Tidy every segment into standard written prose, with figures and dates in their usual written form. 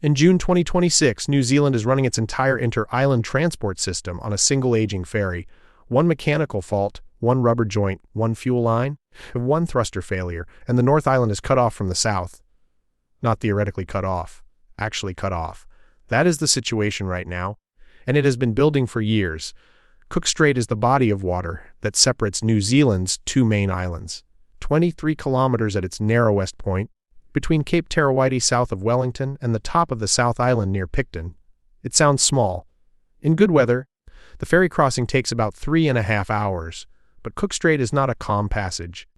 In June 2026, New Zealand is running its entire inter-island transport system on a single aging ferry. One mechanical fault, one rubber joint, one fuel line, one thruster failure, and the North Island is cut off from the south. Not theoretically cut off, actually cut off. That is the situation right now, and it has been building for years. Cook Strait is the body of water that separates New Zealand's two main islands, 23 kilometers at its narrowest point, between Cape Terawhiti south of Wellington and the top of the South Island near Picton. It sounds small. In good weather, the ferry crossing takes about 3.5 hours, but Cook Strait is not a calm passage.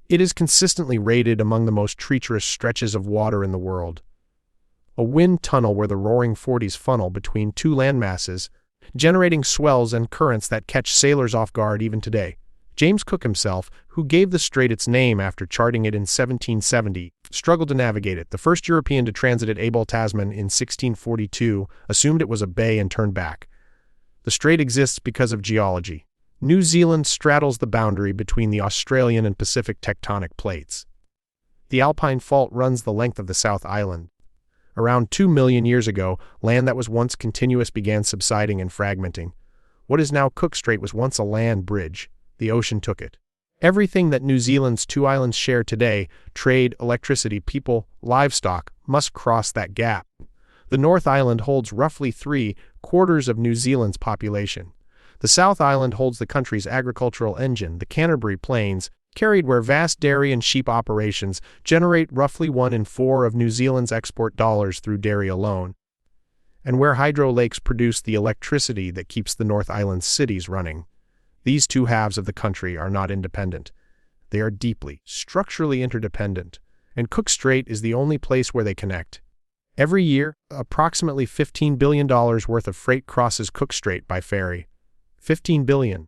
It is consistently rated among the most treacherous stretches of water in the world. A wind tunnel where the roaring 40s funnel between two landmasses, generating swells and currents that catch sailors off guard even today. James Cook himself, who gave the strait its name after charting it in 1770, struggled to navigate it. The first European to transit at Abel Tasman in 1642 assumed it was a bay and turned back. The strait exists because of geology. New Zealand straddles the boundary between the Australian and Pacific tectonic plates. The Alpine Fault runs the length of the South Island. Around 2 million years ago, land that was once continuous began subsiding and fragmenting. What is now Cook Strait was once a land bridge. The ocean took it. Everything that New Zealand's two islands share today, trade, electricity, people, livestock, must cross that gap. The North Island holds roughly 3/4 of New Zealand's population. The South Island holds the country's agricultural engine, the Canterbury Plains, carried where vast dairy and sheep operations generate roughly 1 in 4 of New Zealand's export dollars through dairy alone, and where hydro lakes produce the electricity that keeps the North Island cities running. These two halves of the country are not independent. They are deeply, structurally interdependent, and Cook Strait is the only place where they connect. Every year, approximately $15 billion worth of freight crosses Cook Strait by ferry. 15 billion.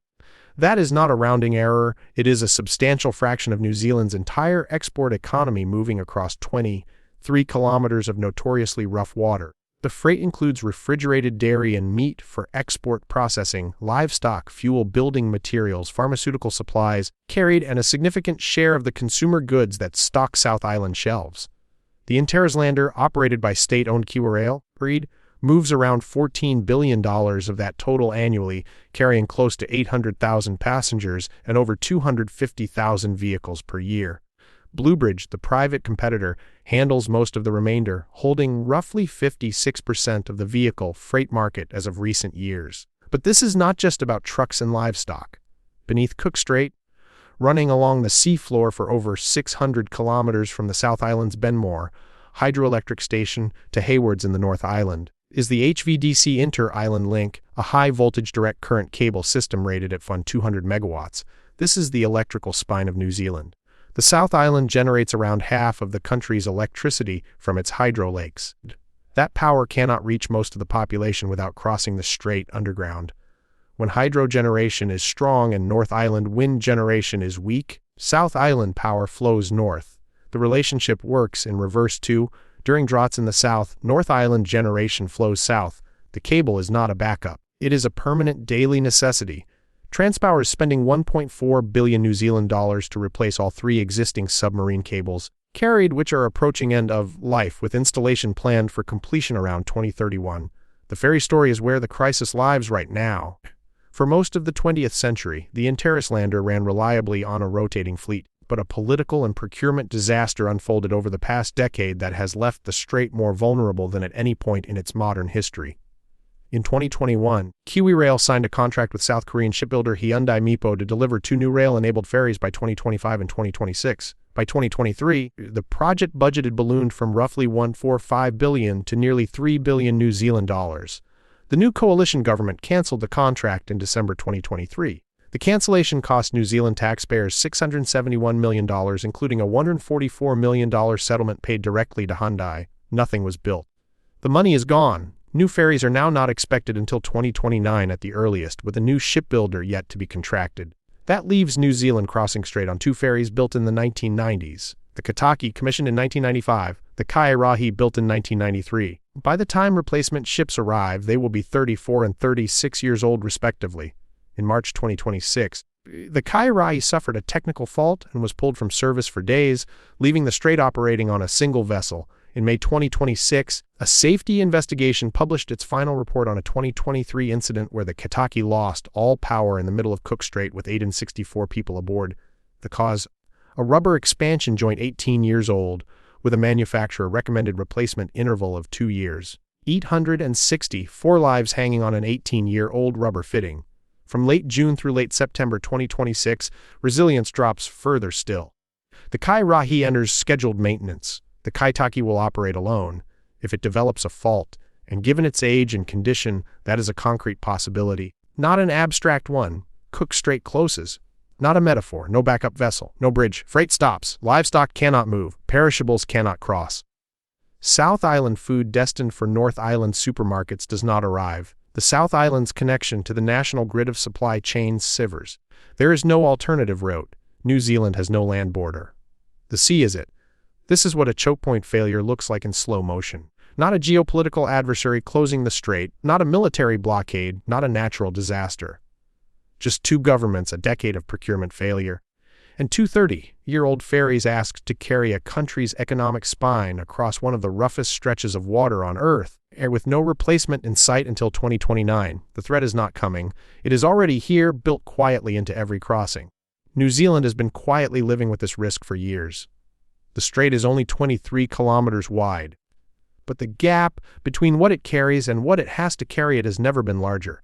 That is not a rounding error, it is a substantial fraction of New Zealand's entire export economy moving across 23 kilometers of notoriously rough water. The freight includes refrigerated dairy and meat for export processing, livestock, fuel, building materials, pharmaceutical supplies, carried, and a significant share of the consumer goods that stock South Island shelves. The Interzlander, operated by state-owned KiwiRail, moves around $14 billion of that total annually, carrying close to 800,000 passengers and over 250,000 vehicles per year. Bluebridge, the private competitor, handles most of the remainder, holding roughly 56% of the vehicle freight market as of recent years. But this is not just about trucks and livestock. Beneath Cook Strait, running along the seafloor for over 600 kilometers from the South Island's Benmore hydroelectric station to Haywards in the North Island, is the HVDC Inter-Island Link, a high-voltage direct current cable system rated at 200 megawatts. This is the electrical spine of New Zealand. The South Island generates around half of the country's electricity from its hydro lakes. That power cannot reach most of the population without crossing the strait underground. When hydro generation is strong and North Island wind generation is weak, South Island power flows north. The relationship works in reverse too. During droughts in the south, North Island generation flows south. The cable is not a backup. It is a permanent daily necessity. Transpower is spending 1.4 billion New Zealand dollars to replace all 3 existing submarine cables carried, which are approaching end of life, with installation planned for completion around 2031. The ferry story is where the crisis lies right now. For most of the 20th century, the Interzlander ran reliably on a rotating fleet, but a political and procurement disaster unfolded over the past decade that has left the strait more vulnerable than at any point in its modern history. In 2021, KiwiRail signed a contract with South Korean shipbuilder Hyundai Mipo to deliver 2 new rail-enabled ferries by 2025 and 2026. By 2023, the project budgeted ballooned from roughly 1.45 billion to nearly 3 billion New Zealand dollars. The new coalition government cancelled the contract in December 2023. The cancellation cost New Zealand taxpayers $671 million, including a $144 million settlement paid directly to Hyundai. Nothing was built. The money is gone. New ferries are now not expected until 2029 at the earliest, with a new shipbuilder yet to be contracted. That leaves New Zealand crossing strait on 2 ferries built in the 1990s. The Kataki, commissioned in 1995, the Kairahi, built in 1993. By the time replacement ships arrive, they will be 34 and 36 years old respectively. In March 2026, the Kairahi suffered a technical fault and was pulled from service for days, leaving the strait operating on a single vessel. In May 2026, a safety investigation published its final report on a 2023 incident where the Kentucky lost all power in the middle of Cook Strait with 864 people aboard. The cause? A rubber expansion joint 18 years old, with a manufacturer recommended replacement interval of 2 years. 864 lives hanging on an 18-year-old rubber fitting. From late June through late September 2026, resilience drops further still. The Kai Rahi enters scheduled maintenance. The Kaitaki will operate alone. If it develops a fault, and given its age and condition, that is a concrete possibility, not an abstract one. Cook Strait closes. Not a metaphor, no backup vessel, no bridge, freight stops, livestock cannot move, perishables cannot cross. South Island food destined for North Island supermarkets does not arrive. The South Island's connection to the national grid of supply chains severs. There is no alternative route. New Zealand has no land border. The sea is it. This is what a choke point failure looks like in slow motion. Not a geopolitical adversary closing the strait, not a military blockade, not a natural disaster. Just two governments, a decade of procurement failure, and two 30-year-old ferries asked to carry a country's economic spine across one of the roughest stretches of water on Earth, with no replacement in sight until 2029. The threat is not coming. It is already here, built quietly into every crossing. New Zealand has been quietly living with this risk for years. The strait is only 23 kilometers wide, but the gap between what it carries and what it has to carry it has never been larger.